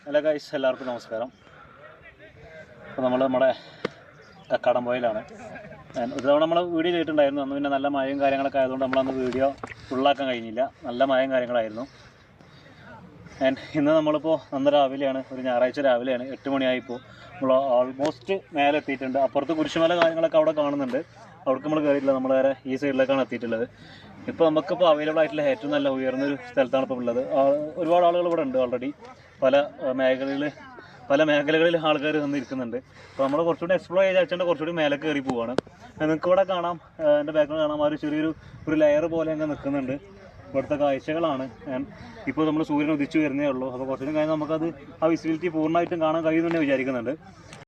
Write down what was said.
Hello guys, എല്ലാവർക്കും നമസ്കാരം. അപ്പോൾ നമ്മുടെ കക്കാടംപൊയിലാണ്. ഒരു തവണ നമ്മൾ വീഡിയോ ചെയ്തിട്ടുണ്ടായിരുന്നു. അന്ന് പിന്നെ നല്ല മഴയും കാര്യങ്ങളൊക്കെ ആയതുകൊണ്ട് നമ്മളന്ന് വീഡിയോ ഫുള്ളാക്കാൻ കഴിഞ്ഞില്ല. നല്ല മഴയും കാര്യങ്ങളായിരുന്നു. ഇന്ന് നമ്മളിപ്പോൾ അന്ന് രാവിലെയാണ്, ഒരു ഞായറാഴ്ച രാവിലെയാണ്, 8 മണിയായിപ്പോൾ നമ്മൾ ഓൾമോസ്റ്റ് മേലെ എത്തിയിട്ടുണ്ട്. അപ്പുറത്ത് കുരിശുമല കാര്യങ്ങളൊക്കെ അവിടെ കാണുന്നുണ്ട്. അവിടേക്ക് നമ്മൾ കയറിയിട്ടില്ല, നമ്മൾ വേറെ ഈ സൈഡിലേക്കാണ് എത്തിയിട്ടുള്ളത്. ഇപ്പോൾ നമുക്കിപ്പോൾ അവൈലബിൾ ആയിട്ടുള്ള ഏറ്റവും നല്ല ഉയർന്നൊരു സ്ഥലത്താണ് ഇപ്പോൾ ഉള്ളത്. ഒരുപാട് ആളുകൾ ഇവിടെ ഉണ്ട് ഓൾറെഡി. പല മേഖലകളിൽ ആൾക്കാർ വന്നിരിക്കുന്നുണ്ട്. അപ്പോൾ നമ്മൾ കുറച്ചുകൂടി എക്സ്പ്ലോർ ചെയ്ത് വെച്ചാൽ കുറച്ചുകൂടി മേലെ കയറി പോവാണ്. നിങ്ങൾക്ക് ഇവിടെ കാണാം, എൻ്റെ ബാക്കിൽ കാണാം, ആ ഒരു ചെറിയൊരു ലെയർ പോലെ അങ്ങ് നിൽക്കുന്നുണ്ട്. ഇവിടുത്തെ കാഴ്ചകളാണ്. ഇപ്പോൾ നമ്മൾ സൂര്യൻ ഉദിച്ചു വരുന്നേ ഉള്ളൂ. അപ്പോൾ കുറച്ചുകൂടി കഴിഞ്ഞാൽ നമുക്കത് ആ വിസിബിലിറ്റി പൂർണ്ണമായിട്ടും കാണാൻ കഴിയുമെന്ന് തന്നെ വിചാരിക്കുന്നുണ്ട്.